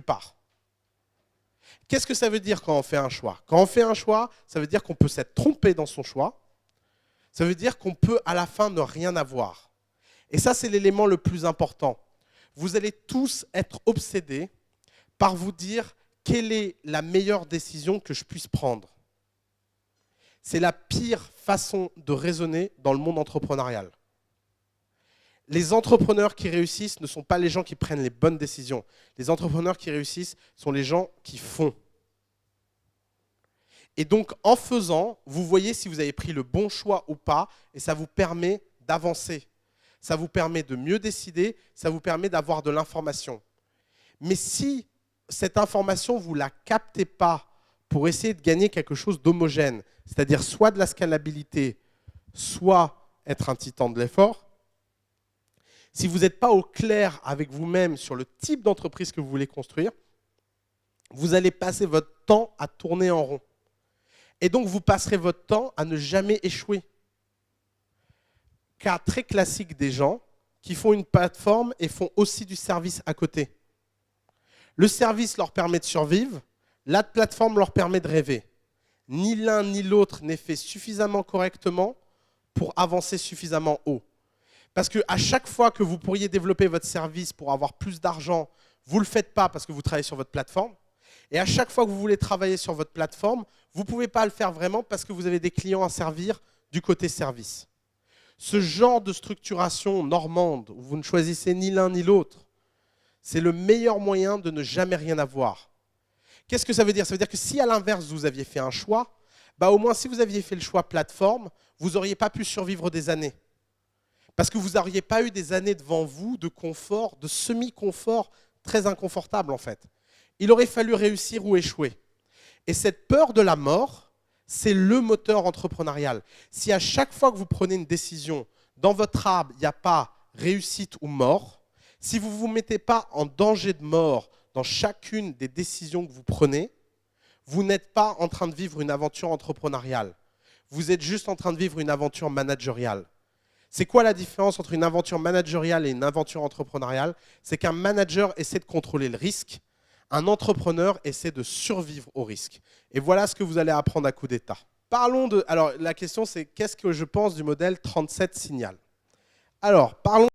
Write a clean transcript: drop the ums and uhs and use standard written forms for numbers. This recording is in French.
nulle part. Qu'est-ce que ça veut dire quand on fait un choix? Quand on fait un choix, ça veut dire qu'on peut s'être trompé dans son choix. Ça veut dire qu'on peut à la fin ne rien avoir. Et ça, c'est l'élément le plus important. Vous allez tous être obsédés par vous dire quelle est la meilleure décision que je puisse prendre. C'est la pire façon de raisonner dans le monde entrepreneurial. Les entrepreneurs qui réussissent ne sont pas les gens qui prennent les bonnes décisions. Les entrepreneurs qui réussissent sont les gens qui font. Et donc, en faisant, vous voyez si vous avez pris le bon choix ou pas, et ça vous permet d'avancer. Ça vous permet de mieux décider, ça vous permet d'avoir de l'information. Mais si cette information, vous ne la captez pas pour essayer de gagner quelque chose d'homogène, c'est-à-dire soit de la scalabilité, soit être un titan de l'effort, si vous n'êtes pas au clair avec vous-même sur le type d'entreprise que vous voulez construire, vous allez passer votre temps à tourner en rond. Et donc, vous passerez votre temps à ne jamais échouer. Cas très classique des gens qui font une plateforme et font aussi du service à côté. Le service leur permet de survivre, la plateforme leur permet de rêver. Ni l'un ni l'autre n'est fait suffisamment correctement pour avancer suffisamment haut. Parce qu'à chaque fois que vous pourriez développer votre service pour avoir plus d'argent, vous ne le faites pas parce que vous travaillez sur votre plateforme. Et à chaque fois que vous voulez travailler sur votre plateforme, vous ne pouvez pas le faire vraiment parce que vous avez des clients à servir du côté service. Ce genre de structuration normande, où vous ne choisissez ni l'un ni l'autre, c'est le meilleur moyen de ne jamais rien avoir. Qu'est-ce que ça veut dire? Ça veut dire que si à l'inverse, vous aviez fait un choix, au moins si vous aviez fait le choix plateforme, vous n'auriez pas pu survivre des années. Parce que vous n'auriez pas eu des années devant vous de confort, de semi-confort très inconfortable en fait. Il aurait fallu réussir ou échouer. Et cette peur de la mort, c'est le moteur entrepreneurial. Si à chaque fois que vous prenez une décision, dans votre arbre, il n'y a pas réussite ou mort, si vous ne vous mettez pas en danger de mort dans chacune des décisions que vous prenez, vous n'êtes pas en train de vivre une aventure entrepreneuriale. Vous êtes juste en train de vivre une aventure managériale. C'est quoi la différence entre une aventure managériale et une aventure entrepreneuriale? C'est qu'un manager essaie de contrôler le risque, un entrepreneur essaie de survivre au risque. Et voilà ce que vous allez apprendre à coup d'état. Parlons de... Alors, la question, c'est qu'est-ce que je pense du modèle 37 Signal? Alors, parlons